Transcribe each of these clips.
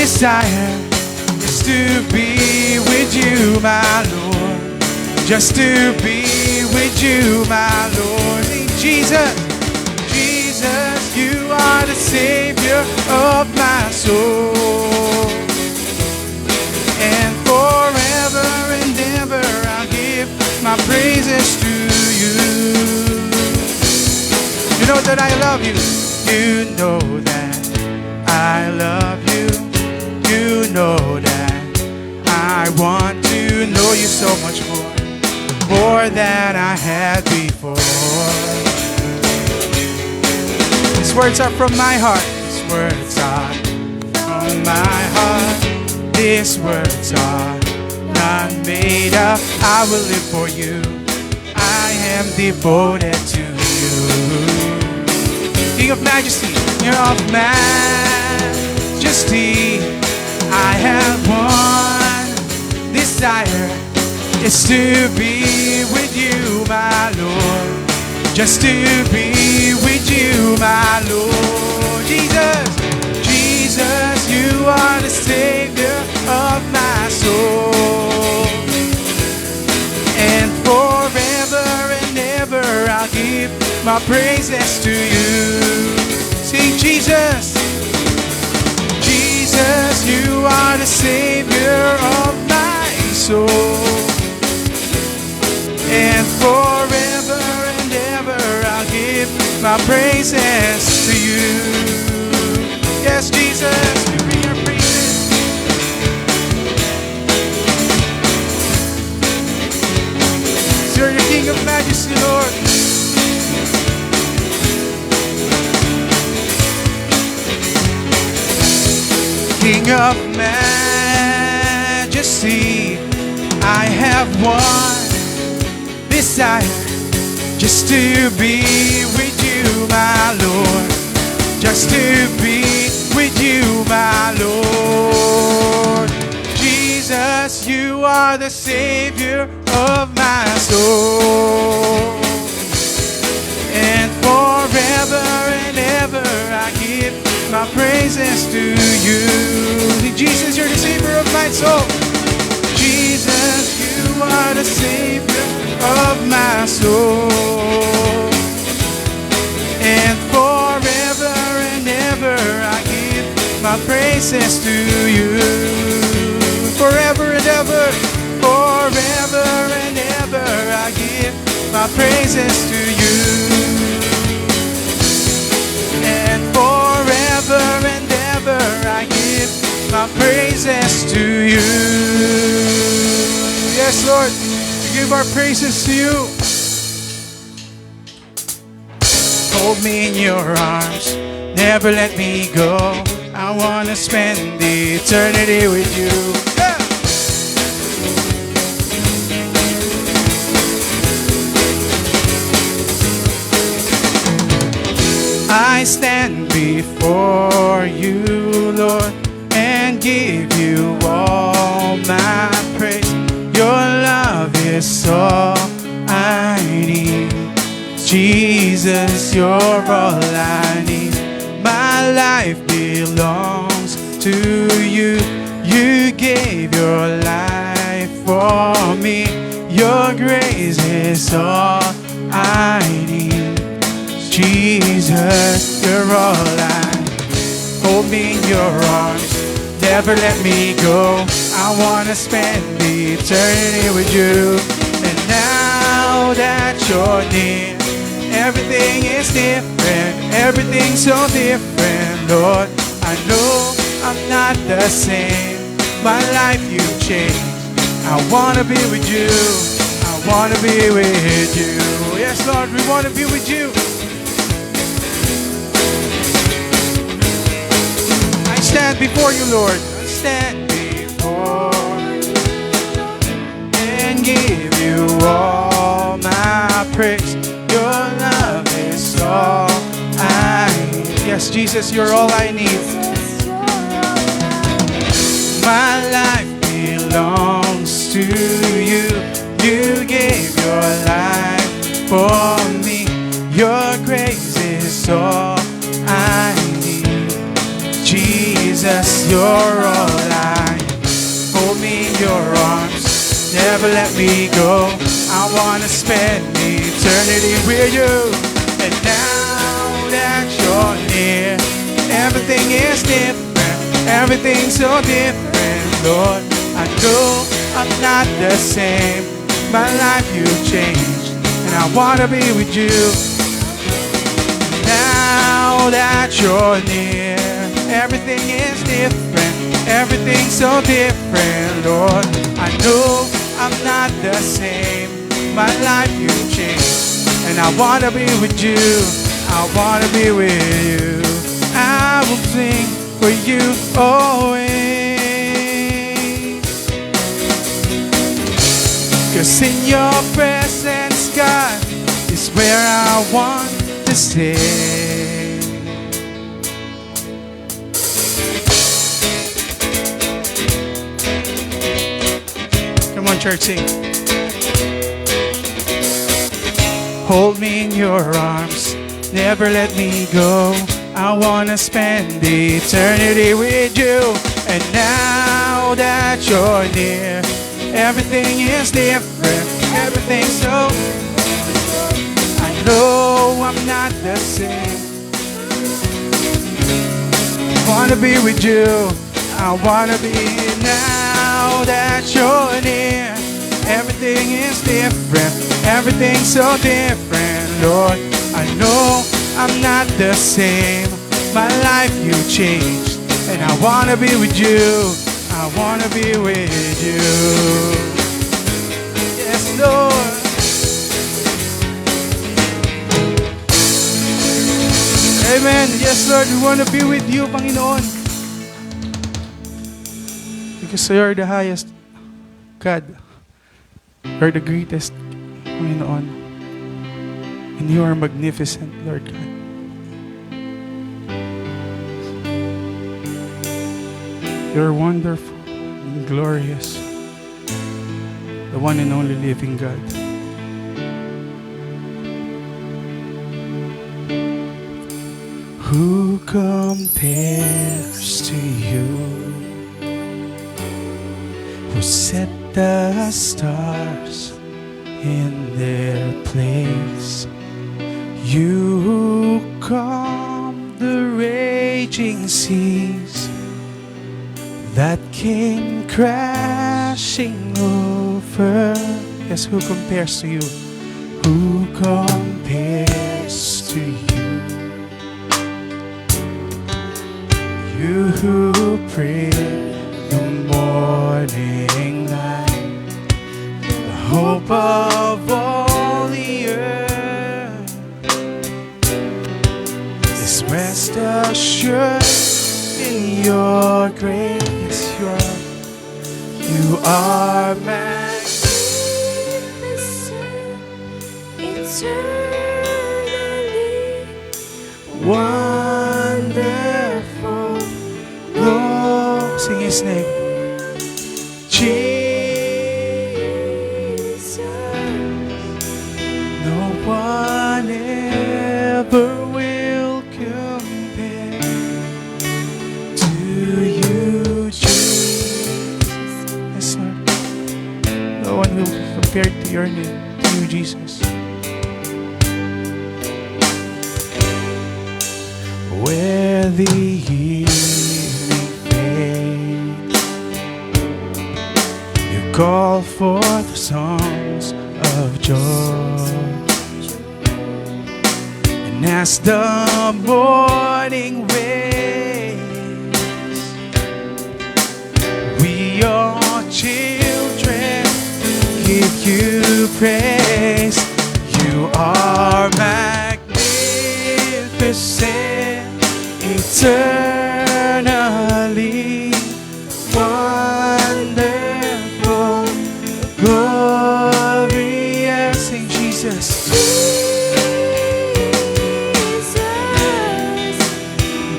desire is to be with you, my Lord. Just to be with you, my Lord. Jesus, Jesus, you are the Savior of my soul. And forever and ever I'll give my praises to you. You know that I love you. You know that I love you. You know that I want to know you so much more than I had before. These words are from my heart. These words are from my heart. These words are not made up. I will live for you. I am devoted to you. King of majesty, King of majesty, I have one desire. It's to be with you, my Lord. Just to be with you, my Lord. Jesus, Jesus, you are the Savior of my soul. And forever and ever I'll give my praises to you. Sing Jesus, Jesus, you are the Savior of my soul. And forever and ever I'll give my praises to you. Yes, Jesus, you bring your praises. You're your King of majesty, Lord. King of majesty, I have one desire, just to be with you, my Lord. Just to be with you, my Lord. Jesus, you are the Savior of my soul. And forever and ever I give my praises to you. Jesus, you're the Savior of my soul. Jesus, you are the Savior of my soul. And forever and ever I give my praises to you. Forever and ever, forever and ever I give my praises to you. And forever and ever I give my praises to you. Yes, Lord, we give our praises to you. Hold me in your arms, never let me go. I want to spend eternity with you. Yeah. I stand before you, Lord, and give you all my praise. Your love is all I need. Jesus, you're all I need. My life belongs to you. You gave your life for me. Your grace is all I need. Jesus, you're all I need. Hold me in your arms, never let me go. I want to spend eternity with you. And now that you're near, everything is different, everything's so different, Lord. I know I'm not the same, my life you changed. I want to be with you, I want to be with you. Yes, Lord, we want to be with you. I stand before you, Lord. I stand before you and give you all my praise. Your love is all I need. Yes, Jesus, you're all I need. My life belongs to you. You gave your life for me. Your grace is all I need. Jesus, you're all let me go. I wanna spend eternity with you. And now that you're near, everything is different, everything's so different, Lord. I know I'm not the same, my life you changed, and I wanna be with you. Now that you're near, everything is different, everything's so different, Lord. I know I'm not the same, my life you changed, and I wanna be with you. I wanna be with you. I will sing for you always. 'Cause in your presence, God, is where I want to stay. Come on, church, sing. Hold me in your arms, never let me go. I wanna spend eternity with you. And now that you're near, everything is different, everything's so. I know I'm not the same. I wanna be with you. I wanna be now that you're near. Everything is different, everything's so different, Lord. I know I'm not the same, my life you changed, and I wanna be with you. I wanna be with you. Yes, Lord. Amen. Yes, Lord, we wanna be with you, Panginoon. Because you're the highest God. You're the greatest, Panginoon. And you are magnificent, Lord God. You're wonderful and glorious. The one and only living God. Who compares to you? Who set the stars in their place? You who calm the raging seas that came crashing over. Yes, who compares to you? Who compares to you? You who pray the morning light, the hope of all the earth, is rest assured in your grace. You are magnificent, eternally wonderful. Lord, sing His name. Jesus, no one ever will compare to you, Jesus. Yes, Lord. No one will compare to your name, to you, Jesus. Where the evening fades, you call forth songs of joy, and as the morning waves, we your children give you praise. You are magnificent, eternally wonderful, glorious. Sing Jesus.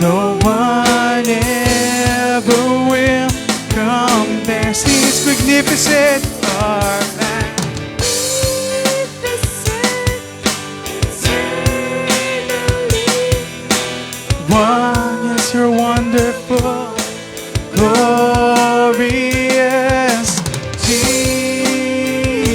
No one ever will compare. Sing His magnificent. Are one, yes, you're wonderful, glorious Jesus.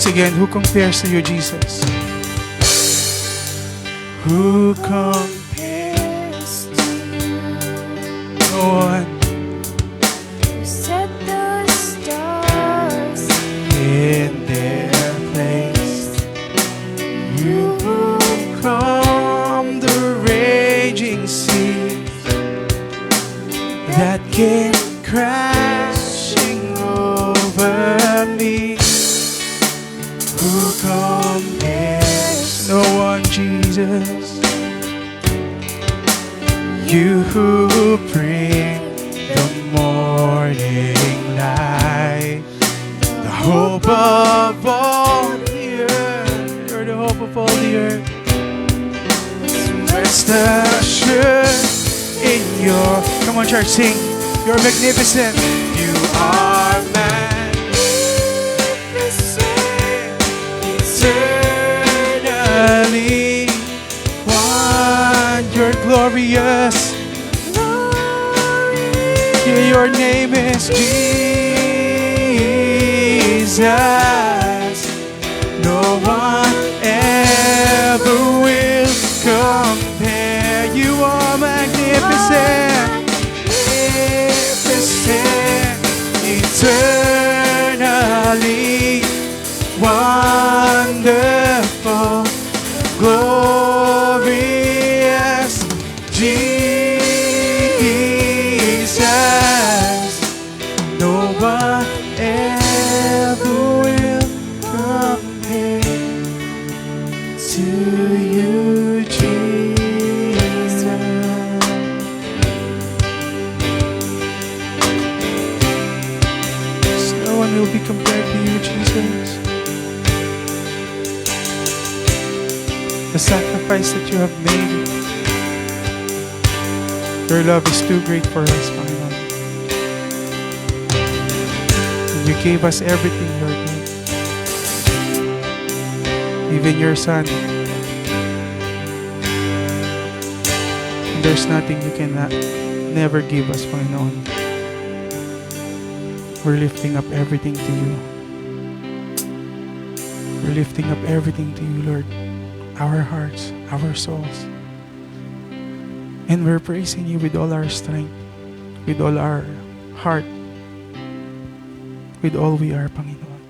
Once again, who compares to you, Jesus? Who compares to you? No one. You set the stars In their place, you calm the raging sea that came crashing over me. Who compares? No one, Jesus. You who bring the morning light, the hope of all the earth. You're the hope of all the earth. Rest assured in your, come on church, sing. You're magnificent. You are magnificent, eternally one. You're glorious. Yeah, your name is Jesus. No one ever will compare. You are magnificent, magnificent, eternally wonderful, glorious Jesus. No one ever will compare to you, Jesus. No one will be compared to you, Jesus. The sacrifice that you have made, your love is too great for us, Panginoon. And you gave us everything, Lord. Even your Son. And there's nothing you cannot never give us, Panginoon. We're lifting up everything to you. We're lifting up everything to you, Lord. Our hearts, our souls. And we're praising you with all our strength, with all our heart, with all we are, Panginoon.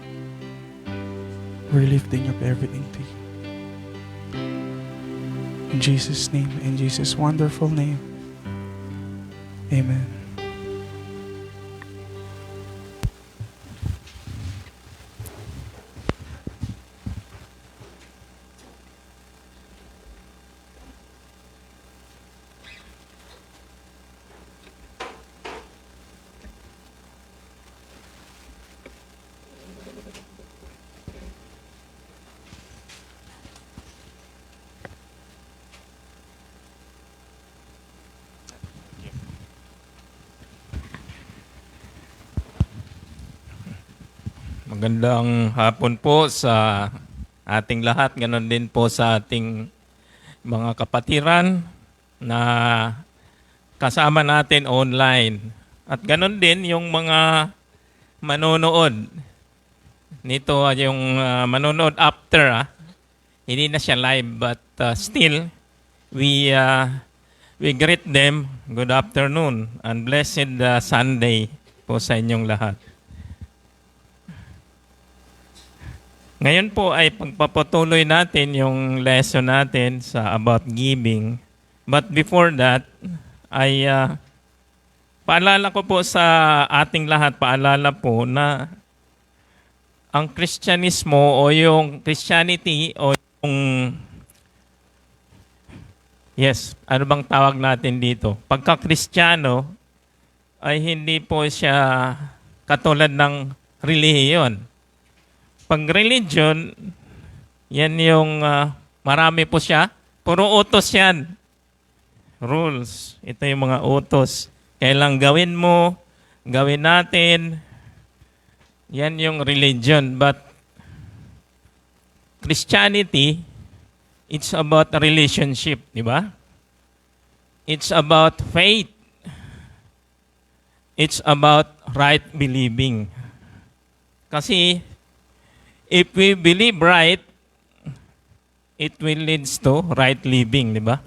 We're lifting up everything to you. In Jesus' name, in Jesus' wonderful name. Amen. Magandang hapon po sa ating lahat. Ganon din po sa ating mga kapatiran na kasama natin online. At ganon din yung mga manonood. Nito yung manonood after. Hindi na siya live but still we greet them. Good afternoon and blessed Sunday po sa inyong lahat. Ngayon po ay pagpapatuloy natin yung lesson natin sa about giving. But before that, ay paalala ko po sa ating lahat, paalala po na ang Kristyanismo o yung Christianity o yung, yes, ano bang tawag natin dito? Pagka-Kristiyano ay hindi po siya katulad ng relihiyon. Pag religion, yan yung marami po siya. Puro utos yan. Rules. Ito yung mga utos. Kailang gawin mo, gawin natin. Yan yung religion. But Christianity, it's about a relationship, di ba? It's about faith. It's about right believing. Kasi if we believe right, it will leads to right living, di ba?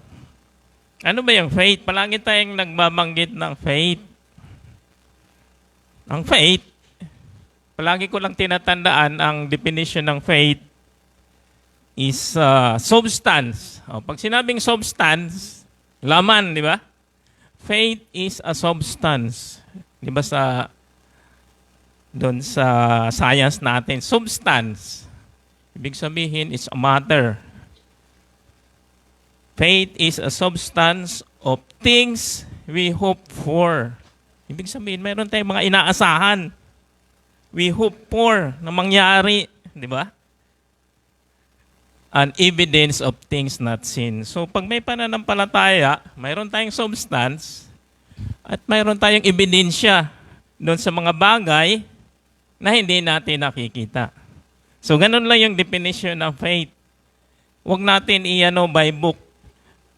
Ano ba yung faith? Palagi tayong nagbabanggit ng faith. Ang faith, palagi ko lang tinatandaan ang definition ng faith is substance. O, pag sinabing substance, laman, di ba? Faith is a substance. Di ba doon sa science natin, substance. Ibig sabihin, it's a matter. Faith is a substance of things we hope for. Ibig sabihin, mayroon tayong mga inaasahan. We hope for na mangyari, di ba? An evidence of things not seen. So pag may pananampalataya, mayroon tayong substance at mayroon tayong ebidensya doon sa mga bagay na hindi natin nakikita. So ganun lang yung definition ng faith. Huwag natin by book.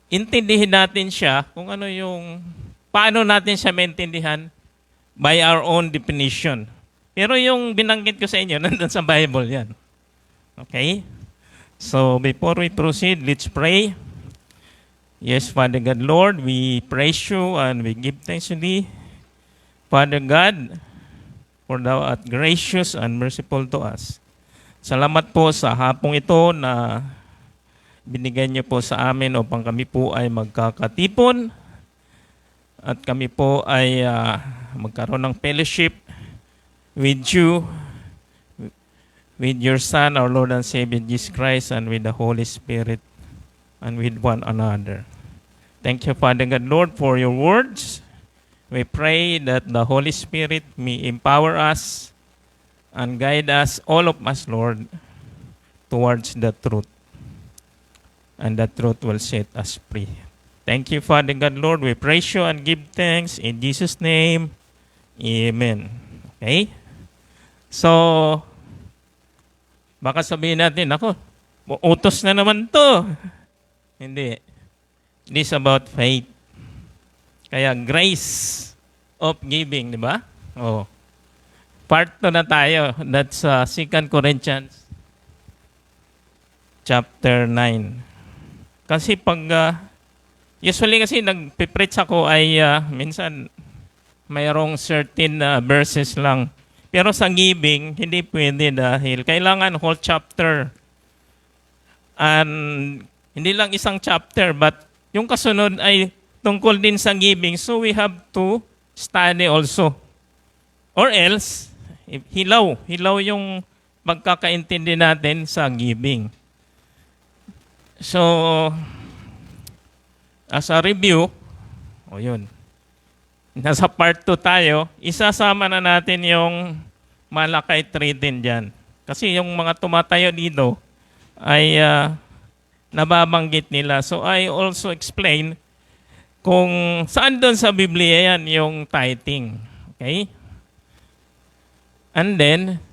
Intindihin natin siya kung ano paano natin siya maintindihan by our own definition. Pero yung binanggit ko sa inyo, nandun sa Bible yan. Okay? So, before we proceed, let's pray. Yes, Father God, Lord, we praise you and we give thanks to thee. Father God, for thou art gracious and merciful to us. Salamat po sa hapong ito na binigay niyo po sa amin upang kami po ay magkakatipon at kami po ay magkaroon ng fellowship with you, with your Son, our Lord and Savior Jesus Christ, and with the Holy Spirit, and with one another. Thank you, Father God, Lord, for your words. We pray that the Holy Spirit may empower us and guide us, all of us, Lord, towards the truth. And the truth will set us free. Thank you, Father God, Lord. We praise you and give thanks in Jesus' name. Amen. Okay? So, baka sabihin natin, ako, utos na naman to. Hindi. This is about faith. Kaya grace of giving, di ba? Oh. Part 2 na tayo. That's 2 Corinthians chapter 9. Kasi usually kasi nagpipreach ako ay minsan mayroong certain verses lang. Pero sa giving, hindi pwede dahil kailangan whole chapter. And hindi lang isang chapter, but yung kasunod ay tungkol din sa giving. So we have to study also. Or else, hilaw yung pagkakaintindi natin sa giving. So, as a review, yun. Nasa part 2 tayo, isasama na natin yung Malakay 3 din dyan. Kasi yung mga tumatayo dito ay nababanggit nila. So, I also explain kung saan doon sa Biblia yan yung tithing. Okay? And then,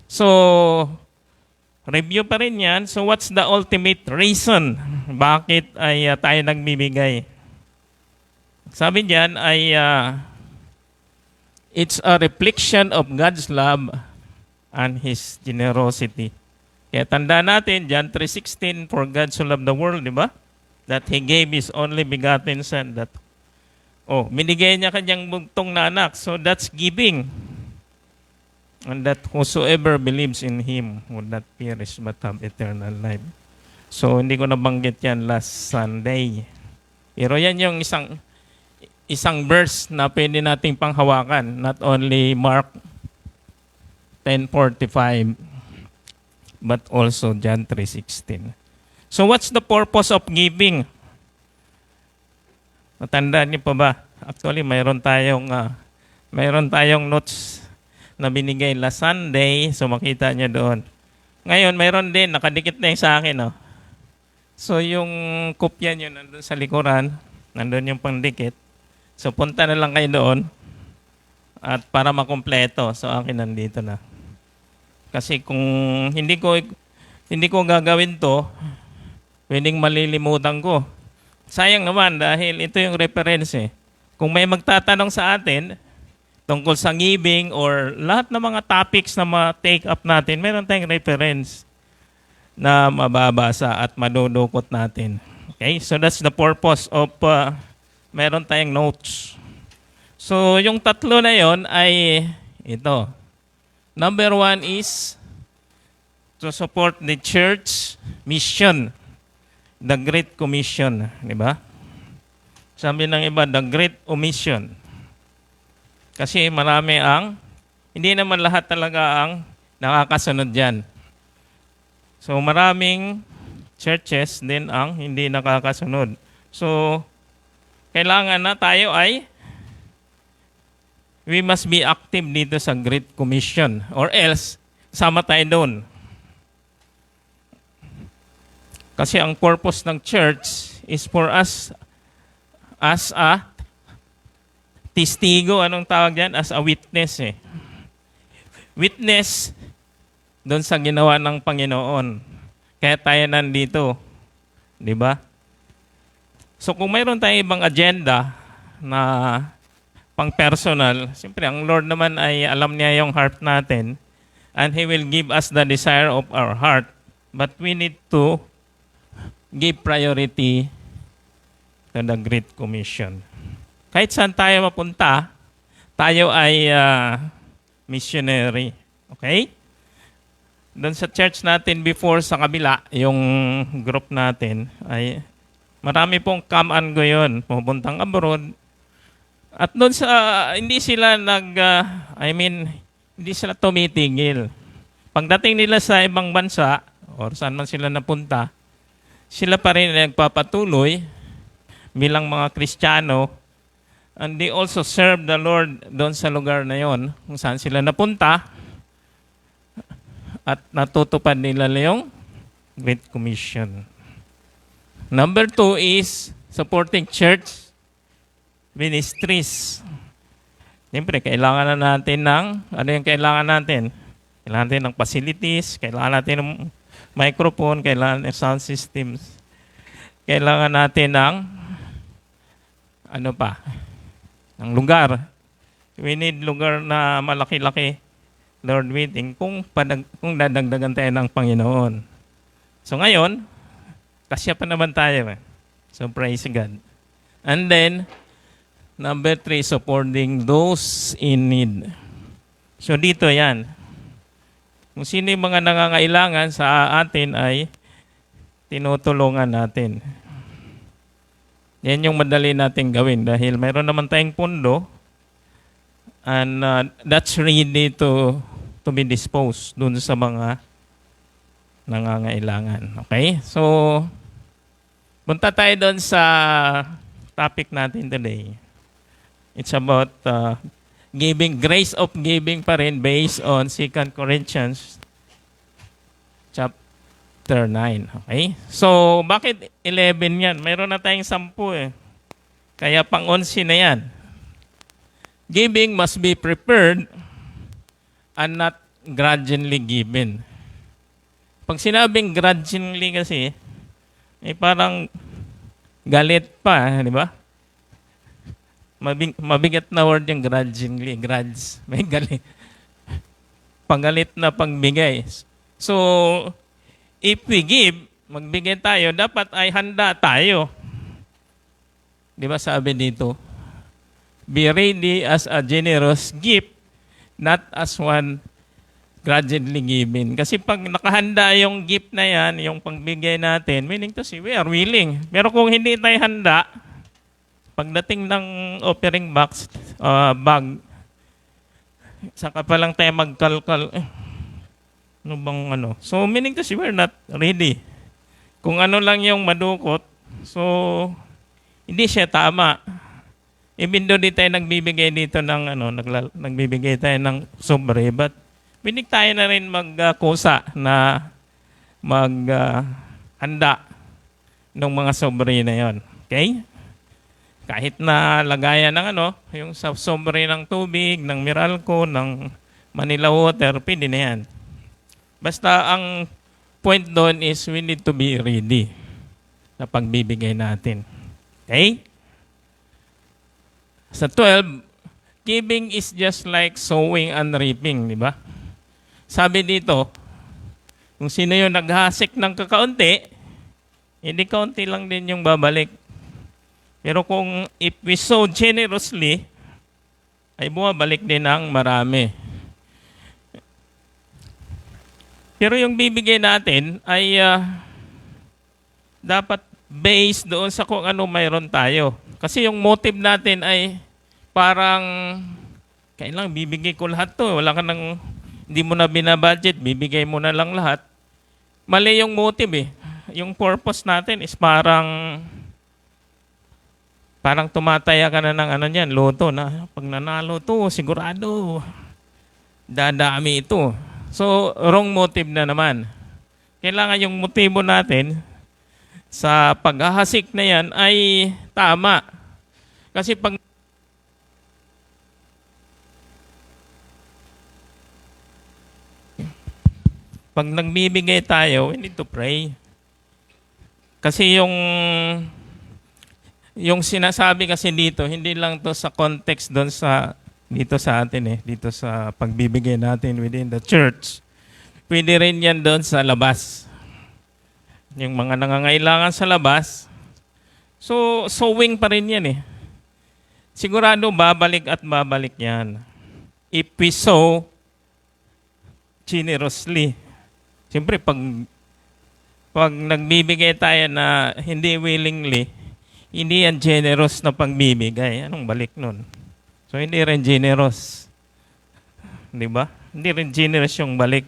review pa rin yan. So, what's the ultimate reason? Bakit ay tayo nagbibigay? Sabi diyan ay it's a reflection of God's love and His generosity. Kaya tanda natin, John 3:16, for God so loved the world, di ba? That He gave His only begotten Son. Binigay niya kanyang bugtong na anak. So, that's giving. And that whosoever believes in Him would not perish but have eternal life. So, hindi ko nabanggit yan last Sunday. Pero yan yung isang verse na pwede nating panghawakan. Not only Mark 10:45, but also John 3:16. So, what's the purpose of giving? Matandaan niyo pa ba? Actually, mayroon tayong notes na binigay last Sunday. So, makita niyo doon. Ngayon, mayroon din. Nakadikit na yung sa akin. So, yung kopya niyo nandun sa likuran. Nandun yung pangdikit. So, punta na lang kayo doon. At para makumpleto. So, akin nandito na. Kasi kung hindi ko gagawin to, pwedeng malilimutan ko. Sayang naman dahil ito yung reference eh. Kung may magtatanong sa atin tungkol sa giving or lahat ng mga topics na ma-take up natin, meron tayong reference. na mababasa at madudukot natin. Okay? So that's the purpose of meron tayong notes. So yung tatlo na yon ay ito. Number 1 is to support the church mission, the Great Commission, di ba? Sabi ng iba, the Great Omission. Kasi marami hindi naman lahat talaga ang nakakasunod dyan. So maraming churches din ang hindi nakakasunod. So kailangan na tayo we must be active dito sa Great Commission or else sama tayo doon. Kasi ang purpose ng church is for us as a testigo, anong tawag diyan? As a witness eh. Witness doon sa ginawa ng Panginoon. Kaya tayo nandito. Di ba? So kung mayroon tayong ibang agenda na pang-personal, siyempre ang Lord naman ay alam niya yung heart natin and He will give us the desire of our heart. But we need to give priority to the Great Commission. Kahit saan tayo mapunta, tayo ay missionary. Okay? Doon sa church natin before sa kabila, yung group natin, ay marami pong come and go yun. Pupuntang abroad. At doon sa, hindi sila hindi sila tumitigil. Pagdating nila sa ibang bansa, or saan man sila napunta, sila pa rin nagpapatuloy bilang mga Kristiyano, and they also serve the Lord doon sa lugar na yon kung saan sila napunta at natutupad nila yung Great Commission. Number 2 is supporting church ministries. Siyempre, kailangan na natin ano yung kailangan natin? Kailangan natin ng facilities, kailangan natin ng microphone, kailangan ng sound systems, kailangan natin ng ng lugar. We need lugar na malaki-laki, Lord willing, kung dadagdagan tayo ng Panginoon. So ngayon, kasya pa naman tayo. So praise God. And then, number 3, supporting those in need. So dito yan. Kung sino yung mga nangangailangan sa atin ay tinutulungan natin. Yan yung madali nating gawin dahil mayroon naman tayong pundo and that's ready to be disposed dun sa mga nangangailangan. Okay? So, punta tayo dun sa topic natin today. It's about giving, grace of giving pa rin based on 2 Corinthians chapter 9. Okay? So, bakit 11 yan? Mayroon na tayong 10 eh. Kaya pang 11 na yan. Giving must be prepared and not grudgingly given. Pag sinabing grudgingly kasi, parang galit pa, di ba? Mabigat na word yung grudgingly. Grudge. May galit. Panggalit na pangbigay. So, if we give, magbigay tayo, dapat ay handa tayo. Di ba sabi dito? Be ready as a generous gift, not as one grudgingly given. Kasi pag nakahanda yung gift na yan, yung pagbigay natin, meaning to say, we are willing. Pero kung hindi tayo handa, pagdating ng offering box, bag, saka pa lang tayo magkalkal, ano bang ano? So, meaning to say, we're not ready. Kung ano lang yung madukot, so, hindi siya tama. Even though di tayo nagbibigay dito ng, nagbibigay tayo ng sobre, but binig tayo na rin magkusa na maghanda ng mga sobre na yon. Okay? Kahit na lagayan ng yung sobre ng tubig, ng Meralco, ng Manila Water, pwede na yan. Basta ang point doon is we need to be ready sa pagbibigay natin. Okay? Sa 12, giving is just like sowing and reaping, di ba? Sabi dito, Kung sino yung naghasik ng kakaunti, hindi kaunti lang din yung babalik. Pero kung if we sow generously, ay bumabalik din ang marami. Pero yung bibigay natin ay dapat based doon sa kung ano mayroon tayo. Kasi yung motive natin ay parang kailangan bibigay ko lahat to. Wala ka nang, hindi mo na binabudget, bibigay mo na lang lahat. Mali yung motive eh. Yung purpose natin is parang tumataya ka na ng ano niyan, loto na. Pag nanalo to, sigurado dadami ito. So, wrong motive na naman. Kailangan yung motibo natin sa paghahasik na yan ay tama. Kasi pag nagbibigay tayo, we need to pray. Kasi yung sinasabi kasi dito, hindi lang to sa context doon sa dito sa atin dito sa pagbibigay natin within the church. Pwede rin yan doon sa labas. Yung mga nangangailangan sa labas, so sowing pa rin yan Sigurado babalik at babalik yan. If we sow generously. Siyempre, pag nagbibigay tayo na hindi willingly, hindi yan generous na pagbibigay. Anong balik nun? So, hindi rin generous. Di ba? Hindi rin generous yung balik.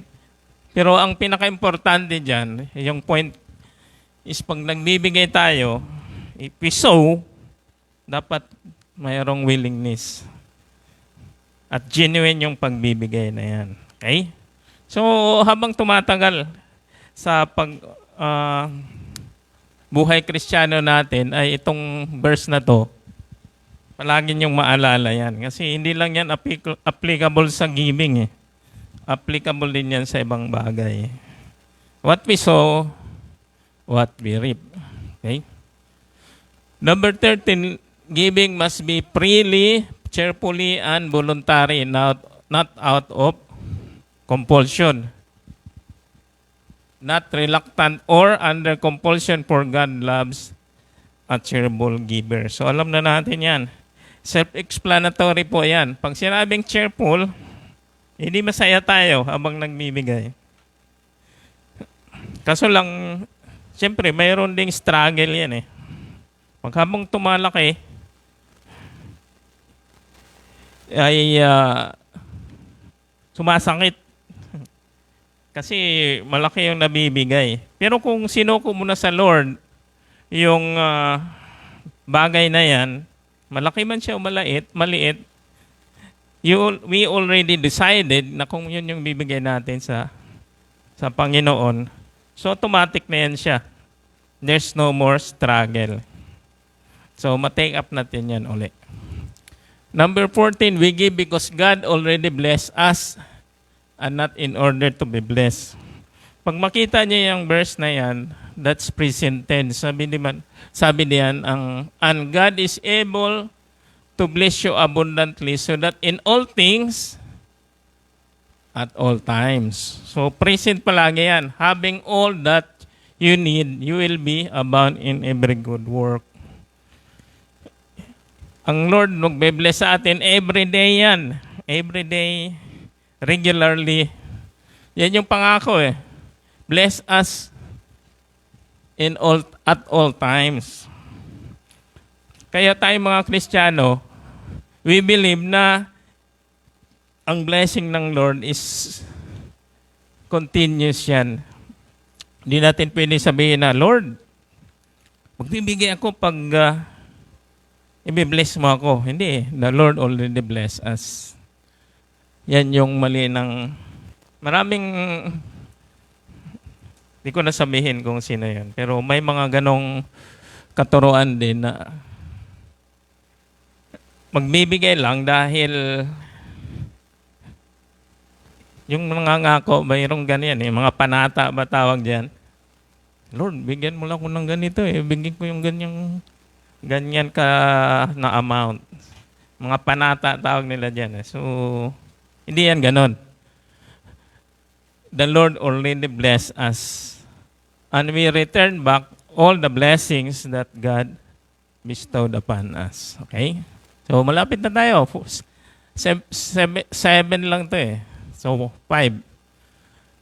Pero ang pinaka-importante dyan, yung point is pag nagbibigay tayo, if we sow, dapat mayroong willingness. At genuine yung pagbibigay na yan. Okay? So, habang tumatagal sa buhay Kristiyano natin, ay itong verse na to, palagi niyong maalala yan. Kasi hindi lang yan applicable sa giving Applicable din yan sa ibang bagay. What we sow, what we reap. Okay? Number 13, giving must be freely, cheerfully, and voluntary, not out of compulsion. Not reluctant or under compulsion, for God loves a cheerful giver. So alam na natin yan. Self-explanatory po yan. Pag sinabing cheerful, hindi masaya tayo habang nagbibigay. Kaso lang, siyempre, mayroon ding struggle yan Pag habang tumalaki, ay sumasakit. Kasi malaki yung nabibigay. Pero kung sinuko mo na sa Lord, yung bagay na yan, malaki man siya o maliit, we already decided na kung yun yung bibigay natin sa Panginoon, so automatic na yan siya. There's no more struggle. So, ma-take up natin yan ulit. Number 14, we give because God already blessed us and not in order to be blessed. Pag makita niya yung verse na yan, that's present tense. Sabi diyan, and God is able to bless you abundantly so that in all things, at all times. So, present palagi yan. Having all that you need, you will be abound in every good work. Ang Lord magbe-bless sa atin every day yan. Every day, regularly. Yan yung pangako Bless us at all times. Kaya tayo mga Kristiyano, we believe na ang blessing ng Lord is continuous yan. Hindi natin pwede sabihin na, Lord, magbibigay ako pag i-bless mo ako. Hindi. The Lord already bless us. Yan yung mali ng maraming, di ko na sabihin kung sino yan. Pero may mga ganong katuruan din na magbibigay lang dahil yung nangangako, mayroong ganyan mga panata ba tawag dyan? Lord, bigyan mo lang ako ng ganito bigyan ko yung ganyan ka na amount. Mga panata tawag nila dyan So, hindi yan ganon. the Lord already blessed us. And we return back all the blessings that God bestowed upon us. Okay? So, malapit na tayo. Seven lang to eh. So, 5.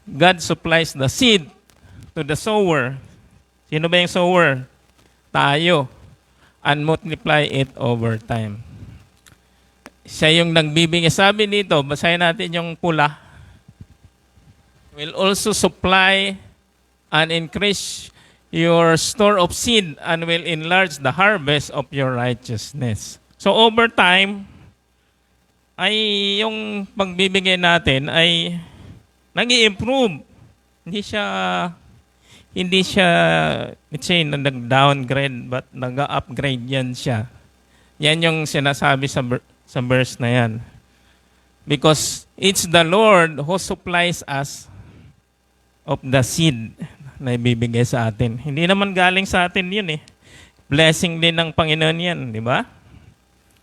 God supplies the seed to the sower. Sino ba yung sower? Tayo. And multiply it over time. Siya yung nagbibigay. Sabi dito, basahin natin yung pula. Will also supply and increase your store of seed and will enlarge the harvest of your righteousness. So over time, ay yung pagbibigay natin ay nag-i-improve. Hindi siya, let's say, nag-downgrade, but nag-upgrade yan siya. Yan yung sinasabi sa verse na yan. Because it's the Lord who supplies us of the seed na ibibigay sa atin. Hindi naman galing sa atin yun eh. Blessing din ng Panginoon yan, di ba?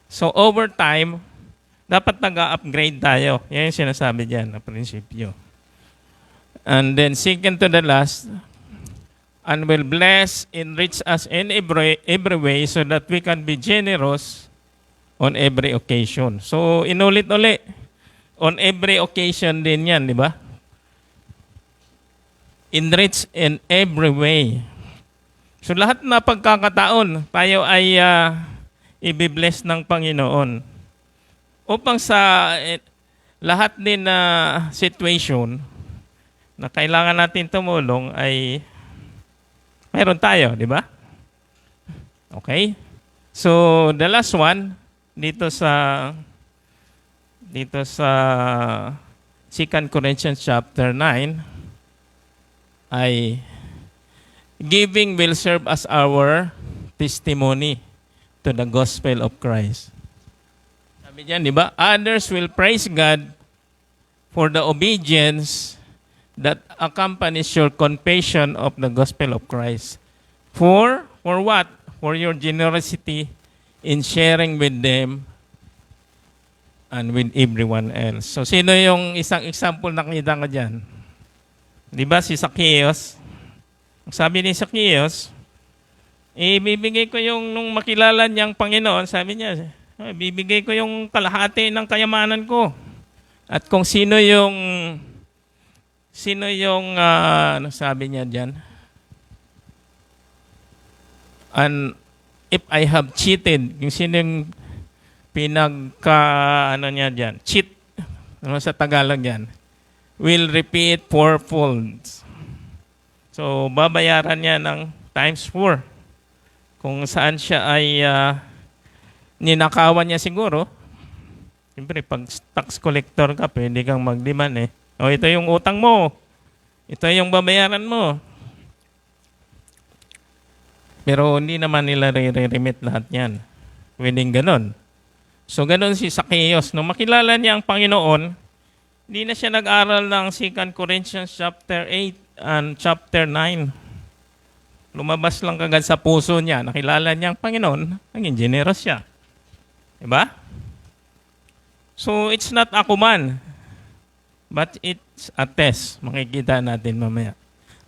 So over time, dapat nag-upgrade tayo. Yan yung sinasabi dyan na prinsipyo. And then second to the last, and will bless, enrich us in every way so that we can be generous on every occasion. So inulit-ulit, on every occasion din yan, di ba? Enrich in every way. So lahat na pagkakataon, tayo ay ibibless ng Panginoon. Upang sa lahat din na situation na kailangan natin tumulong ay meron tayo, di ba? Okay? So the last one dito sa 2 Corinthians chapter 9 ay giving will serve as our testimony to the gospel of Christ. Sabi diyan, di ba? Others will praise God for the obedience that accompanies your confession of the gospel of Christ. For what? For your generosity in sharing with them and with everyone else. So, sino yung isang example na nakita ko dyan? Di ba si Zacchaeus? Sabi ni Zacchaeus, bibigay ko yung, nung makilala niyang Panginoon, sabi niya, bibigay ko yung kalahati ng kayamanan ko. At kung sino yung, ano sabi niya dyan? And if I have cheated, yung sino yung ano niya dyan? Cheat. Ano sa Tagalog yan? Will repay it fourfold. So, babayaran niya ng times 4. Kung saan siya ay ninakawan niya siguro. Siyempre, pag tax collector ka, pwede kang mag-demand eh. O, ito yung utang mo. Ito yung babayaran mo. Pero hindi naman nila re-remit lahat yan. Pwedeng ganon. So, ganon si Zacchaeus. Nung makilala niya ang Panginoon, hindi na siya nag-aral ng 2 Corinthians chapter 8 and chapter 9. Lumabas lang kagad sa puso niya. Nakilala niya ang Panginoon, naging generous siya. Diba? So, it's not a command, but it's a test. Makikita natin mamaya.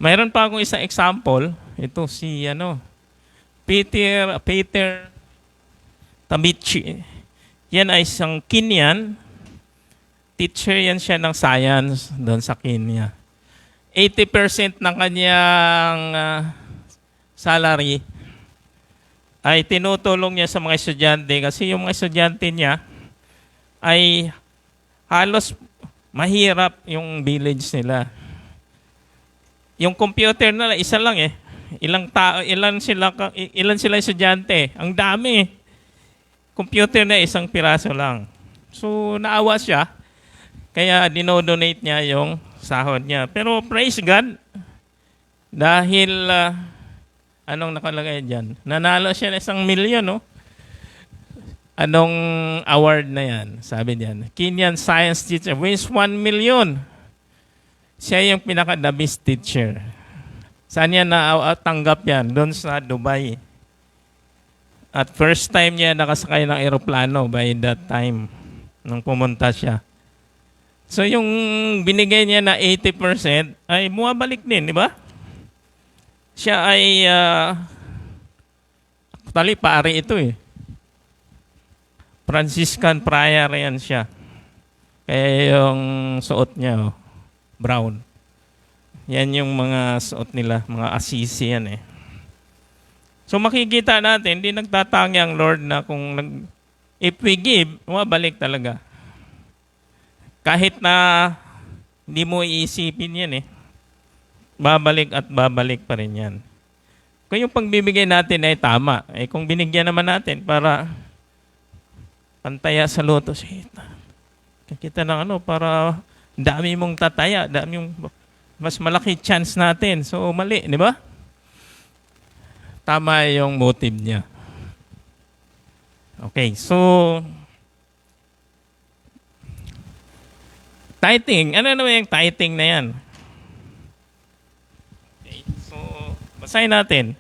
Mayroon pa akong isang example. Ito si Peter Tabichi. Yan ay isang Kenyan. Teacher yan siya ng science doon sa Kenya. 80% ng kanyang salary ay tinutulong niya sa mga estudyante kasi yung mga estudyante niya ay halos mahirap yung village nila. Yung computer nila, isa lang eh. Ilan sila estudyante? Ang dami. Computer na isang piraso lang. So, naawa siya. Kaya dinodonate niya yung sahod niya. Pero praise God, dahil, anong nakalagay dyan? Nanalo siya ng 1 million, no? Anong award na yan? Sabi diyan, Kenyan Science Teacher wins 1 million. Siya yung pinaka-the best teacher. Saan niya natanggap yan? Doon sa Dubai. At first time niya nakasakay ng aeroplano by that time nung pumunta siya. So yung binigay niya na 80% ay bumabalik din, di ba? Siya ay actually pare ito eh. Franciscan friar yan siya. Kaya yung suot niya, brown. Yan yung mga suot nila, mga Assisi yan eh. So makikita natin, hindi nagtatangi ang Lord na if we give, bumabalik talaga. Kahit na hindi mo iisipin yan eh. Babalik at babalik pa rin yan. Kung yung pagbibigay natin ay tama, kung binigyan naman natin para pantaya sa loto, kita ng para dami mong tataya, dami yung mas malaki chance natin. So mali, di ba? Tama yung motive niya. Okay, so tithing. Ano naman yung tithing na yan? Okay, so basahin natin.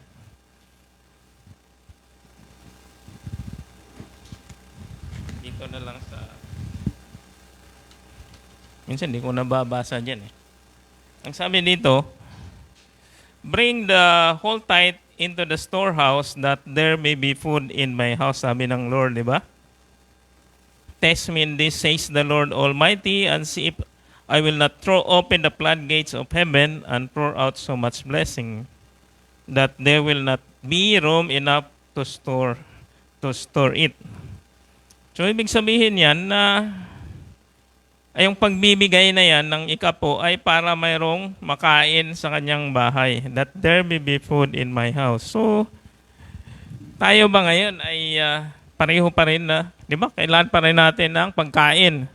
Dito na lang sa... Minsan hindi ko nababasa dyan eh. Ang sabi dito, bring the whole tithe into the storehouse that there may be food in my house. Sabi ng Lord, di ba? Test me in this, says the Lord Almighty, and see if I will not throw open the floodgates of heaven and pour out so much blessing that there will not be room enough to store it. So, ibig sabihin yan na yung pagbibigay na yan ng ikapo ay para mayroong makain sa kanyang bahay. That there may be food in my house. So, tayo ba ngayon ay pareho pa rin na, di ba? Kailangan pa rin natin ng pagkain.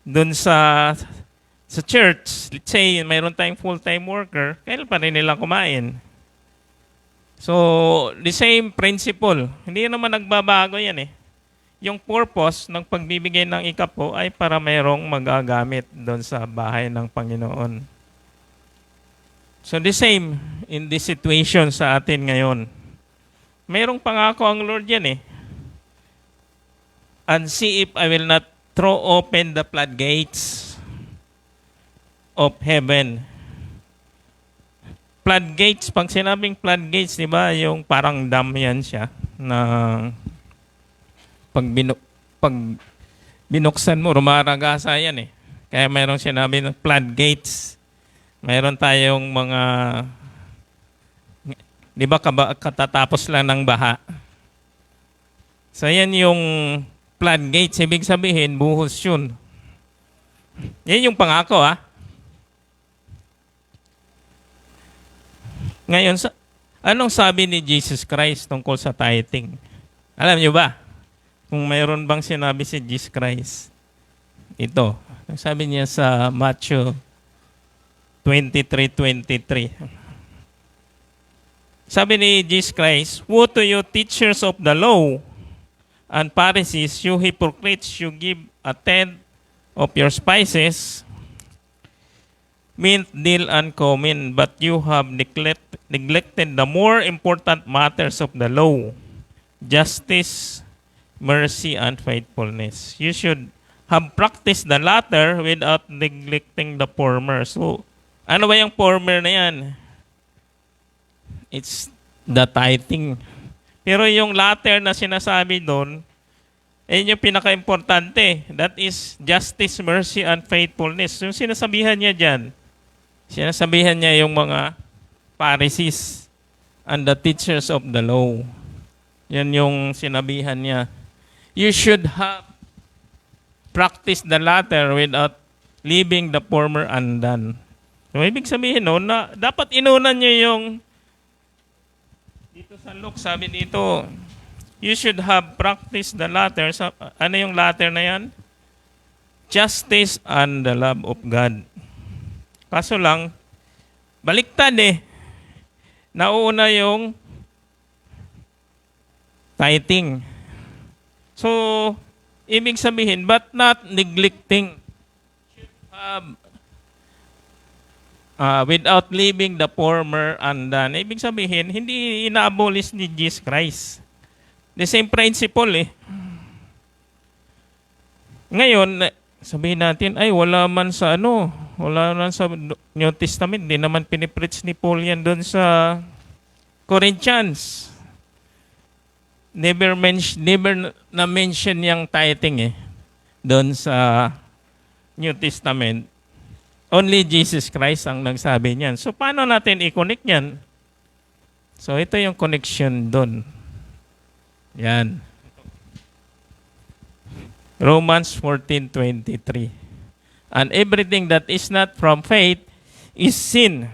Doon sa church, let's say, mayroon tayong full-time worker, kailan pa rin nilang kumain. So, the same principle. Hindi naman nagbabago yan eh. Yung purpose ng pagbibigay ng ikapo ay para mayroong magagamit doon sa bahay ng Panginoon. So, the same in this situation sa atin ngayon. Mayroong pangako ang Lord yan eh. And see if I will not throw open the floodgates of heaven. Floodgates, pag sinabing floodgates, di ba, yung parang dam yan siya na pag binuksan mo, rumaragasa yan eh. Kaya mayroong sinabi ng floodgates. Mayroon tayong mga, di ba, katatapos lang ng baha. So yan yung floodgates. Ibig sabihin, buhos yun. Yan yung pangako Ngayon, anong sabi ni Jesus Christ tungkol sa tithing? Alam niyo ba? Kung mayroon bang sinabi si Jesus Christ? Ito. Sabi niya sa Matthew 23:23. Sabi ni Jesus Christ, "Woe to you, teachers of the law and Pharisees, you hypocrites, you give a tenth of your spices, mint, dill, and cumin, but you have neglected the more important matters of the law, justice, mercy, and faithfulness. You should have practiced the latter without neglecting the former." So, ano ba yung former na yan? It's the tithing. Pero yung latter na sinasabi doon, yung pinaka-importante. That is justice, mercy, and faithfulness. Yung sinasabihan niya dyan, sinasabihan niya yung mga Pharisees and the teachers of the law. Yan yung sinabihan niya. You should have practiced the latter without leaving the former undone. So, ibig sabihin no, na dapat inunan niyo yung dito sa Luke, sabi dito, you should have practiced the latter. So, ano yung latter na yan? Justice and the love of God. Kaso lang, baliktad eh. Nauuna yung tithing. So, ibig sabihin, but not neglecting. Should have without leaving the former undone. Ibig sabihin, hindi ina-abolish ni Jesus Christ. The same principle eh. Ngayon, sabihin natin, ay wala man sa wala man sa New Testament, di naman pinipreach ni Paul yan doon sa Corinthians. Never na-mention yung tithing doon sa New Testament. Only Jesus Christ ang nagsabi niyan. So, paano natin i-connect yan? So, ito yung connection doon. Yan. Romans 14:23. And everything that is not from faith is sin.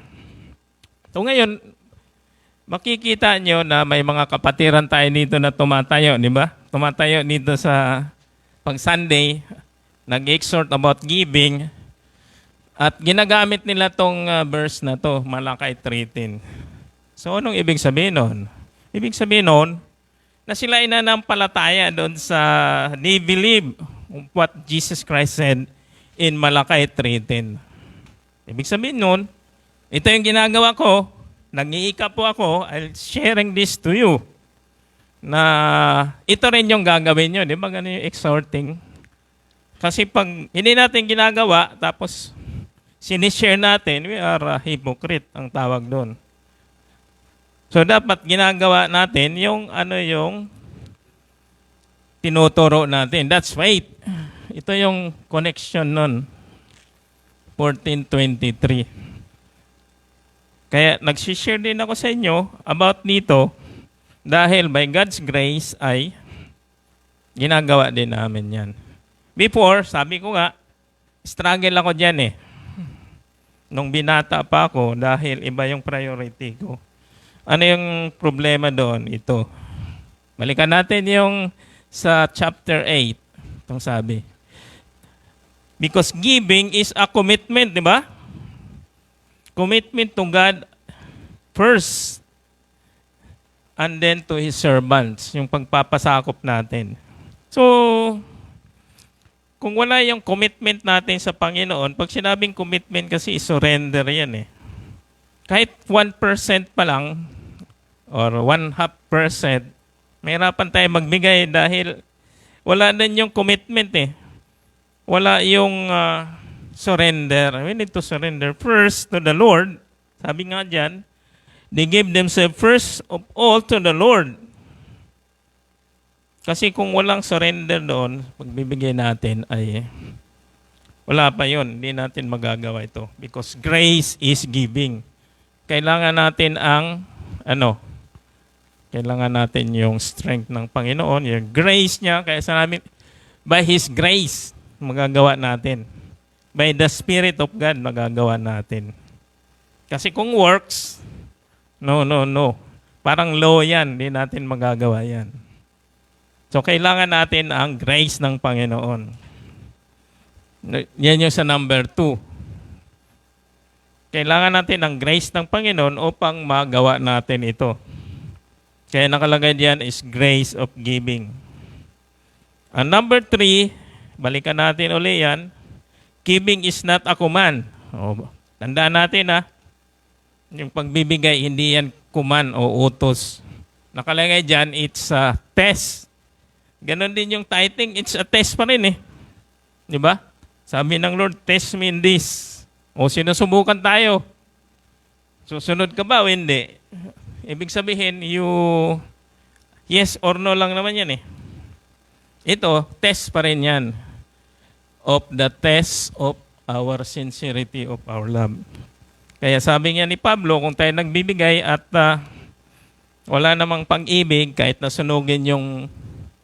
So, ngayon, makikita nyo na may mga kapatiran tayo dito na tumatayo, di ba? Tumatayo dito sa pag-Sunday, nag-exhort about giving, at ginagamit nila tong verse na to, Malakay 3:10. So, anong ibig sabihin nun? Ibig sabihin nun, na sila inanampalataya doon sa they believe what Jesus Christ said in Malakay 3:10. Ibig sabihin nun, ito yung ginagawa ko, nag-iika po ako, I'll sharing this to you, na ito rin yung gagawin nyo. Di ba ganun yung exhorting? Kasi pag hindi natin ginagawa, tapos sinishare natin, we are a hypocrite ang tawag doon. So dapat ginagawa natin yung yung tinuturo natin. That's faith. Ito yung connection nun. 14:23. Kaya nagsishare din ako sa inyo about nito dahil by God's grace ay ginagawa din namin yan. Before, sabi ko nga, struggle ako dyan nung binata pa ako dahil iba yung priority ko. Ano yung problema doon? Ito. Balikan natin yung sa chapter 8. Itong sabi. Because giving is a commitment, di ba? Commitment to God first and then to His servants. Yung pagpapasakop natin. So, kung wala yung commitment natin sa Panginoon, pag sinabing commitment kasi surrender yan Kahit 1% pa lang or 0.5%, mahirapan tayo magbigay dahil wala din yung commitment Wala yung surrender. We need to surrender first to the Lord. Sabi nga dyan, they gave themselves first of all to the Lord. Kasi kung walang surrender doon, pagbibigay natin ay wala pa yun. Hindi natin magagawa ito. Because grace is giving. Kailangan natin ang kailangan natin yung strength ng Panginoon, yung grace niya. Kaya sa namin, by His grace, magagawa natin. By the Spirit of God, magagawa natin. Kasi kung works, no. Parang law yan. Hindi natin magagawa yan. So, kailangan natin ang grace ng Panginoon. Yan yung sa number 2. Kailangan natin ang grace ng Panginoon upang magawa natin ito. Kaya nakalagay diyan is grace of giving. Ang number 3, balikan natin uli yan. Giving is not a command. Tandaan natin yung pagbibigay, hindi yan command o utos. Nakalagay diyan, it's a test. Ganon din yung tithing, it's a test pa rin Di ba? Sabi ng Lord, test me in this. O sinusubukan tayo. Susunod ka ba o hindi? Ibig sabihin, yes or no lang naman yan Ito, test pa rin yan. Of the test of our sincerity of our love. Kaya sabi niya ni Pablo, kung tayo nagbibigay at wala namang pag-ibig, kahit nasunugin yung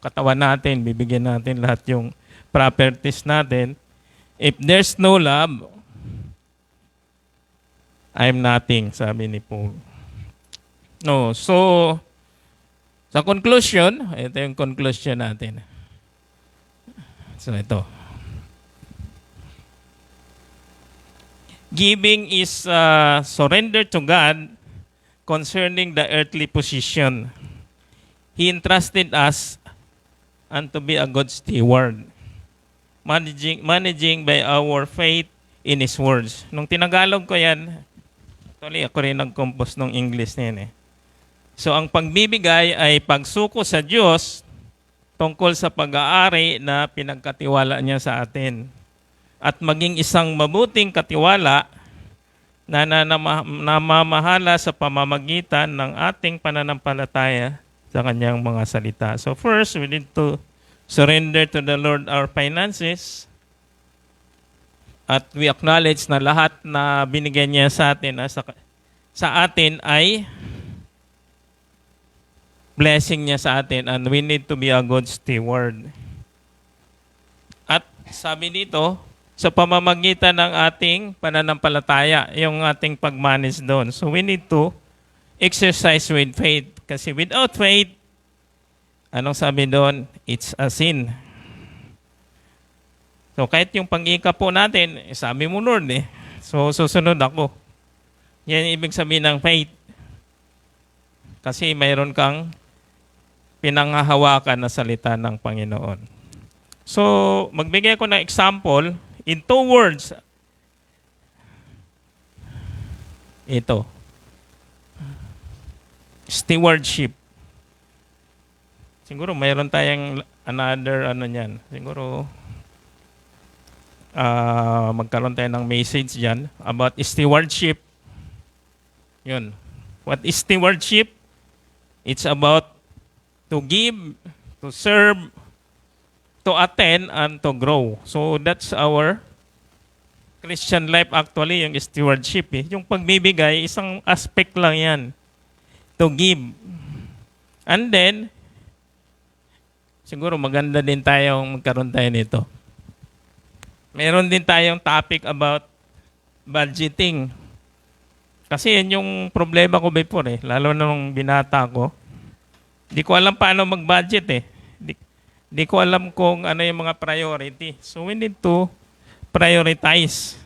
katawan natin, bibigyan natin lahat yung properties natin. If there's no love, I'm nothing, sabi ni Paul. No, so, sa conclusion, ito yung conclusion natin. So, ito. Giving is surrender to God concerning the earthly position. He entrusted us and to be a good steward, managing by our faith in His words. Nung tinagalog ko yan, actually ako rin nag-compose ng English na yan So ang pagbibigay ay pagsuko sa Diyos tungkol sa pag-aari na pinagkatiwala niya sa atin. at maging isang mabuting katiwala na namamahala sa pamamagitan ng ating pananampalataya sa kanyang mga salita. So first, we need to surrender to the Lord our finances. At we acknowledge na lahat na binigyan niya sa atin ay blessing niya sa atin, and we need to be a good steward. At sabi dito, sa pamamagitan ng ating pananampalataya, yung ating pagmanis doon. So we need to exercise with faith. Kasi without faith, anong sabi doon? It's a sin. So kahit yung pag-iika po natin, sabi mo Lord so susunod ako. Yan ibig sabihin ng faith. Kasi mayroon kang pinanghahawakan na salita ng Panginoon. So magbigay ko ng example in 2 words. Ito. Stewardship. Siguro mayroon tayong another niyan. Siguro magkaroon tayo ng message diyan about stewardship. Yun. What is stewardship? It's about to give, to serve, to attend, and to grow. So that's our Christian life actually, yung stewardship. Yung pagbibigay, isang aspect lang yan. To give. And then, siguro maganda din tayong magkaroon tayo nito. Meron din tayong topic about budgeting. Kasi yan yung problema ko before lalo na nung binata ko. Di ko alam paano mag-budget Di ko alam kung ano yung mga priority. So we need to prioritize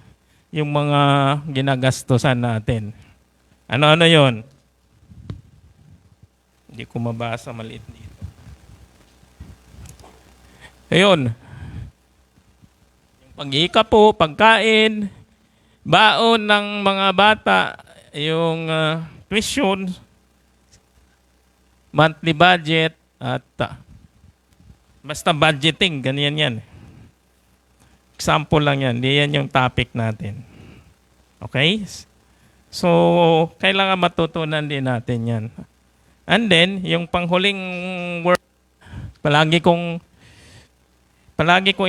yung mga ginagastusan natin. Ano-ano yon? Hindi ko mabasa, maliit dito. Ayun. Yung pag-iika po, pagkain, baon ng mga bata, yung tuition, monthly budget, at basta budgeting, ganyan yan. Example lang yan. Di yan yung topic natin. Okay? So, kailangan matutunan din natin yan. And then, yung panghuling word, palagi kong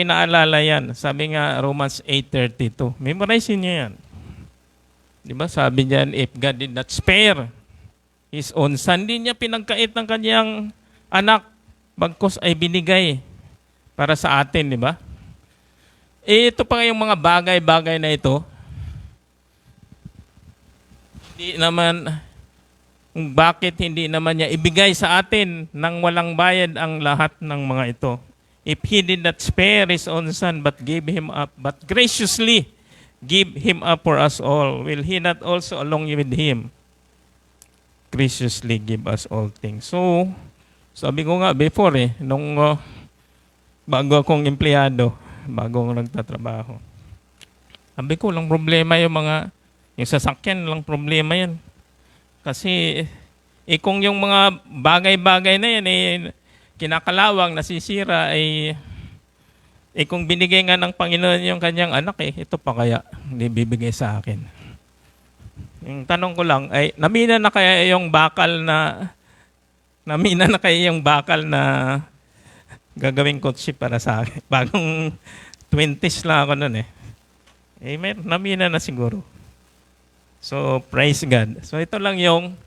inaalala yan. Sabi nga, Romans 8:32. Memorize niyo yan. Di ba? Sabi diyan, if God did not spare His own Son, hindi niya pinagkait ng kanyang anak, bagkus ay binigay para sa atin, di ba? Ito pa yung mga bagay-bagay na ito. Hindi naman, bakit hindi naman niya ibigay sa atin nang walang bayad ang lahat ng mga ito? If He did not spare His own Son, but gave Him up, but graciously give Him up for us all, will He not also along with Him graciously give us all things? So, sabi ko nga before nung bago akong empleyado, bago akong nagtatrabaho, sabi ko lang problema yung sasakyan lang problema yan. Kasi kung yung mga bagay-bagay na yan kinakalawang, nasisira, kung binigay nga ng Panginoon yung kanyang anak ito pa kaya hindi bibigay sa akin. Yung tanong ko lang namina na kaya yung bakal na gagawing kotse para sa akin. Bagong 20s lang ako nun namina na siguro. So, praise God. So, ito lang yung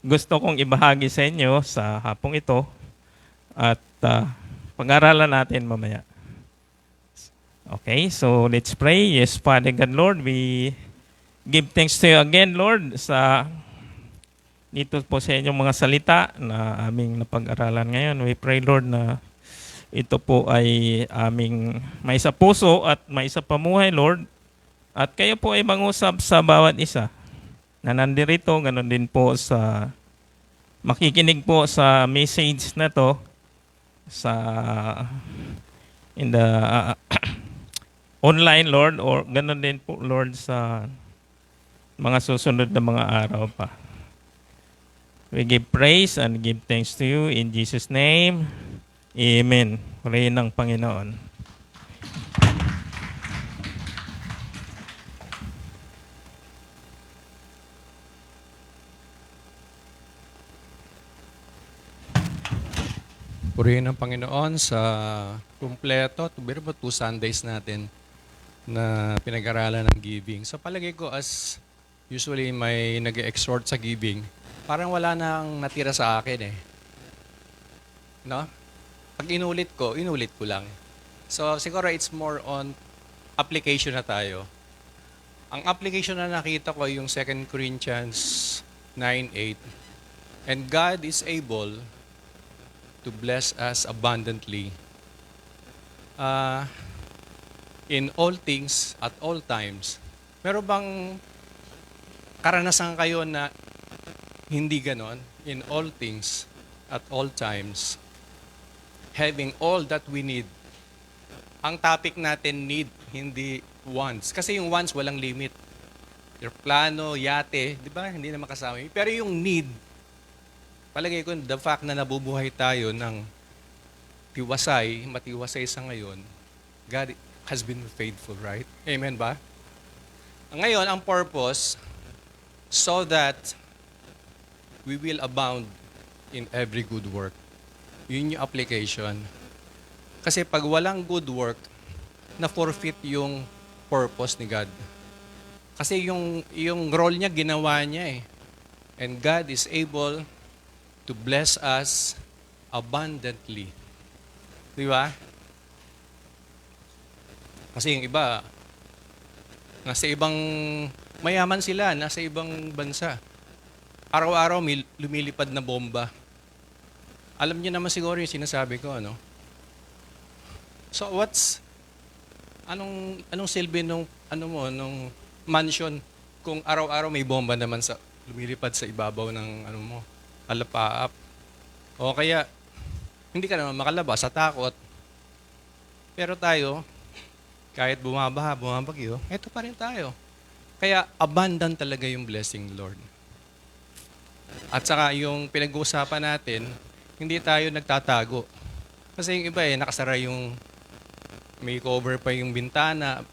gusto kong ibahagi sa inyo sa hapong ito. At pag-aralan natin mamaya. Okay, so let's pray. Yes, Father God, Lord, we give thanks to you again, Lord, sa dito po sa inyong mga salita na aming napag-aralan ngayon. We pray, Lord, na ito po ay aming may sa puso at may sa pamuhay, Lord. At kayo po ay mangusap sa bawat isa na nandirito, ganoon din po sa makikinig po sa message na to in the online, Lord, or ganoon din po, Lord, sa mga susunod na mga araw pa. We give praise and give thanks to you in Jesus' name. Amen. Purihin ng Panginoon. Purihin ang Panginoon sa kumpleto, pero 2 Sundays natin na pinag-aralan ng giving. Sa palagay ko, as usually may nag-exhort sa giving, parang wala nang natira sa akin eh. No? Pag inulit ko lang. So siguro it's more on application na tayo. Ang application na nakita ko yung 2 Corinthians 9:8. And God is able to bless us abundantly in all things at all times. Meron bang karanasan kayo na hindi ganon? In all things at all times, having all that we need. Ang topic natin need, hindi wants. Kasi yung wants walang limit. Your plano, yate, di ba? Hindi na makasama. Pero yung need, palagay ko, the fact na nabubuhay tayo ng matiwasay sa ngayon, God has been faithful, right? Amen ba? Ngayon, ang purpose, so that we will abound in every good work. Yun yung application. Kasi pag walang good work, na-forfeit yung purpose ni God. Kasi yung role niya, ginawa niya eh. And God is able to bless us abundantly. Di ba? Kasi yung iba, nasa ibang, mayaman sila, nasa ibang bansa. Araw-araw may lumilipad na bomba. Alam niyo naman siguro yung sinasabi ko, ano? So anong silbi nung mansion kung araw-araw may bomba naman sa lumilipad sa ibabaw ng alapaap. O kaya, hindi ka naman makalabas sa takot. Pero tayo, kahit bumabagyo, eto pa rin tayo. Kaya abundant talaga yung blessing, Lord. At saka yung pinag-uusapan natin, hindi tayo nagtatago. Kasi yung iba nakasara may cover pa yung bintana.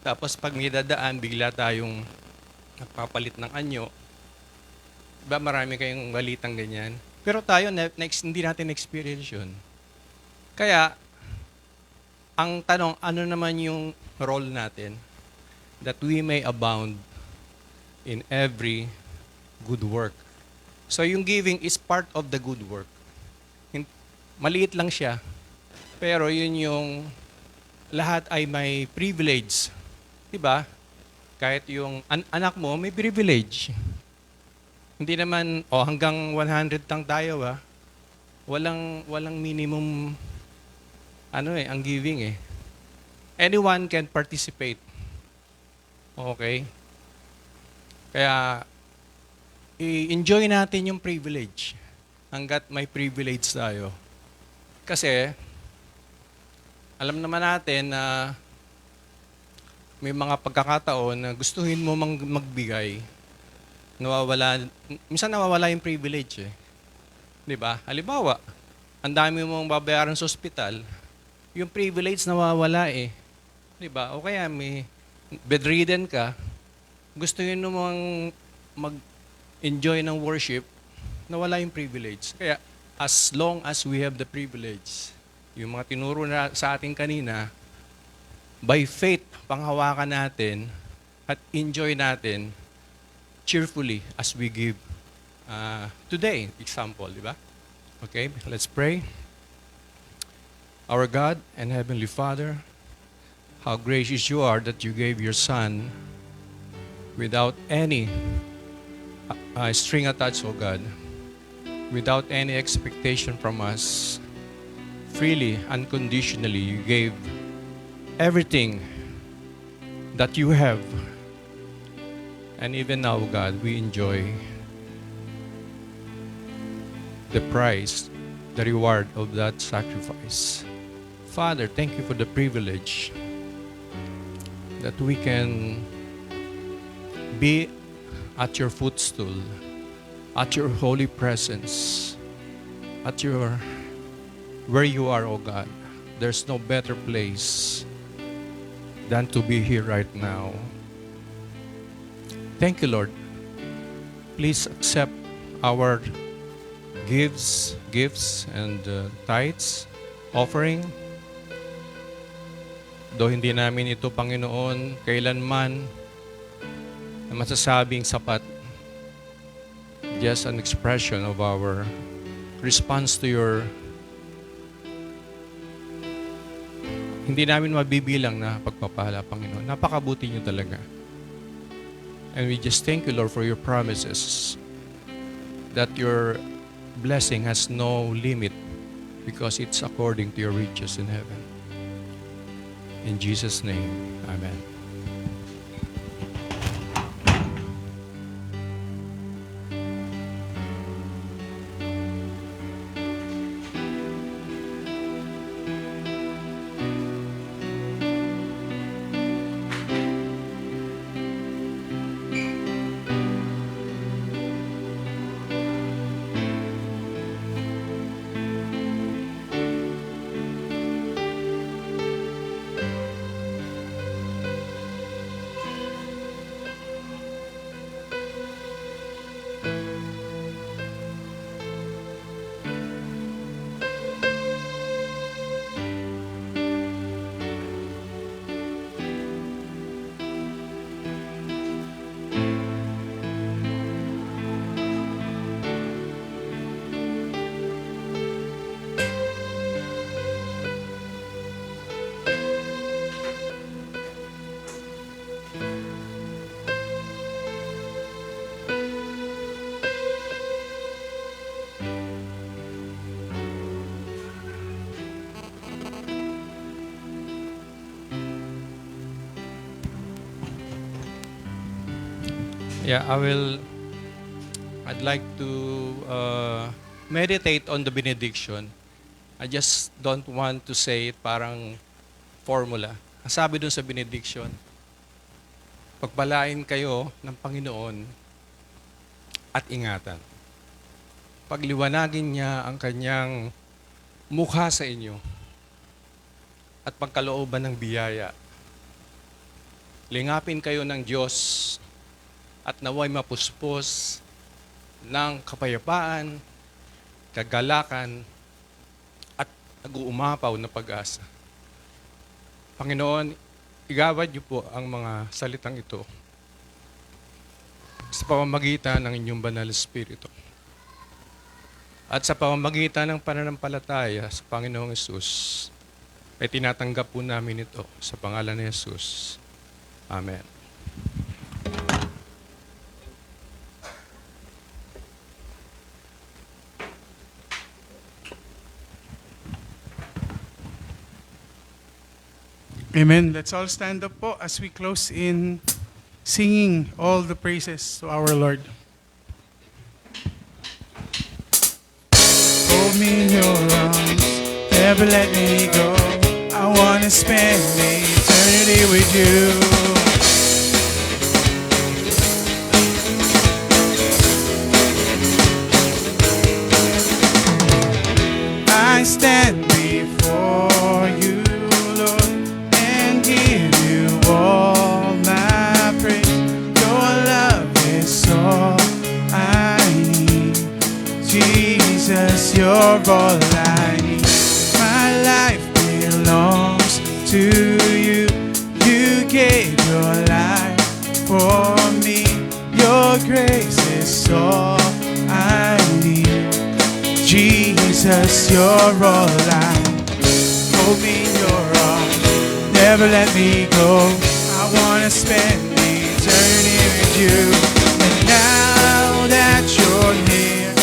Tapos pag may dadaan, bigla tayong nagpapalit ng anyo. Diba marami kayong balitang ganyan? Pero tayo, hindi natin experience yun. Kaya, ang tanong, ano naman yung role natin? That we may abound in every good work. So yung giving is part of the good work. Maliit lang siya. Pero yun yung lahat ay may privilege. Diba? Kahit yung anak mo, may privilege. Hindi naman, hanggang 100 lang tayo Walang minimum, ang giving eh. Anyone can participate. Okay? Kaya, i-enjoy natin yung privilege. Hanggat may privilege tayo. Kasi, alam naman natin na may mga pagkakataon na gustuhin mo magbigay, minsan nawawala yung privilege eh. Di ba? Halimbawa, ang dami mong babayaran sa ospital, yung privilege nawawala eh. Di ba? O kaya may bedridden ka, gustuhin mo mag-enjoy ng worship, nawala yung privilege. Kaya, as long as we have the privilege, yung mga tinuro na sa atin kanina, by faith, panghawakan natin at enjoy natin cheerfully as we give today, example, di ba? Okay, let's pray. Our God and Heavenly Father, how gracious you are that you gave your Son without any string attached, O God, without any expectation from us. Freely, unconditionally, you gave everything that you have. And even now, God, we enjoy the price, the reward of that sacrifice. Father, thank you for the privilege that we can be at your footstool, at your holy presence, at where you are, O God. There's no better place than to be here right now. Thank you, Lord. Please accept our gifts and tithes, offering. Though hindi namin ito, Panginoon, kailanman na masasabing sapat, just an expression of our response to your, hindi namin mabibilang na pagpapala, Panginoon. Napakabuti niyo talaga. And we just thank you, Lord, for your promises that your blessing has no limit because it's according to your riches in heaven. In Jesus' name, amen. Yeah, I'd like to meditate on the benediction. I just don't want to say it parang formula. Ang sabi dun sa benediction, pagpalain kayo ng Panginoon at ingatan. Pagliwanagin niya ang kanyang mukha sa inyo at pagkalooban ng biyaya. Lingapin kayo ng Diyos at naway mapuspos ng kapayapaan, kagalakan, at nag-uumapaw na pag-asa. Panginoon, igawad niyo po ang mga salitang ito sa pamamagitan ng inyong banal na Espiritu. At sa pamamagitan ng pananampalataya sa Panginoong Hesus, ay tinatanggap po namin ito sa pangalan ni Hesus. Amen. Amen. Let's all stand up po as we close in singing all the praises to our Lord. Hold me in your arms, never let me go. I want to spend eternity with you. I stand before you, Lord, and give you all my praise. Your love is all I need. Jesus, you're all I need. My life belongs to you. You gave your life for me. Your grace is all I need. Jesus, you're all I need. Hold me in your arms, never let me go. I want to spend eternity with you. And now that you're here,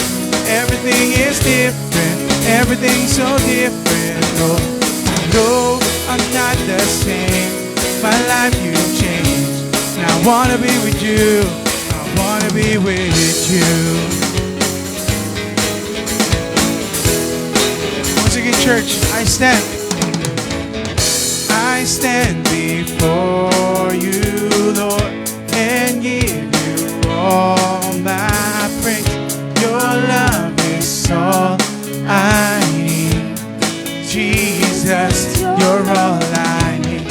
everything is different, everything's so different. Oh, I know I'm not the same, my life you changed. And I want to be with you, I want to be with you. Once again, church, I stand before you, Lord, and give you all my praise. Your love is all I need. Jesus, you're all I need.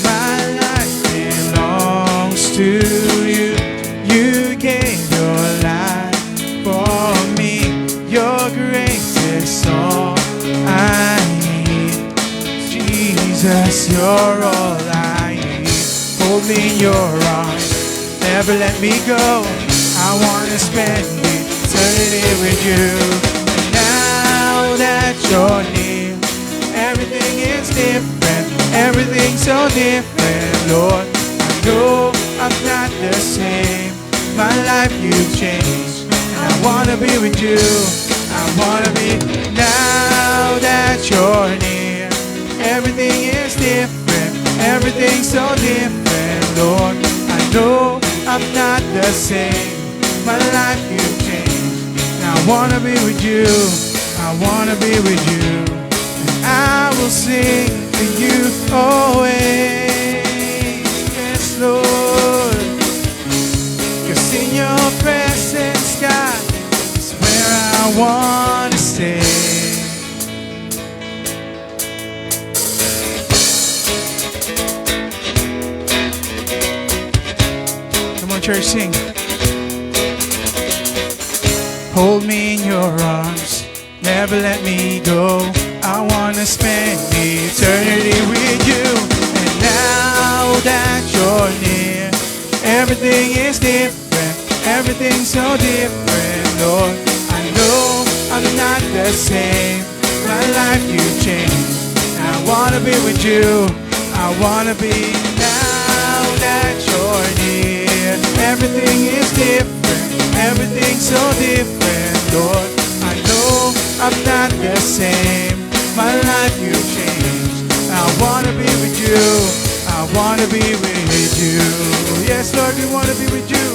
My life belongs to you. You gave your life for me. Your grace Jesus, you're all I need. Hold me in your arms, never let me go. I wanna spend eternity with you. And now that you're near, everything is different, everything's so different, Lord. I know I'm not the same, my life you've changed, and I wanna be with you. I wanna be, now that you're near, everything is different, everything's so different, Lord. I know I'm not the same, my life you've changed, and I wanna be with you. I wanna be with you, and I will sing to you always. Yes, Lord, 'cause in your presence, God, is where I wanna stay. Come on, church, sing. Hold me in your arms, never let me go. I wanna spend eternity with you. And now that you're near, everything is different, everything's so different, Lord. I know I'm not the same, my life you've changed. I wanna be with you, I wanna be, now that you're near. Everything is different, everything's so different, Lord. I know I'm not the same, my life you've changed. I wanna be with you, I wanna be with you. Yes, Lord, we wanna be with you.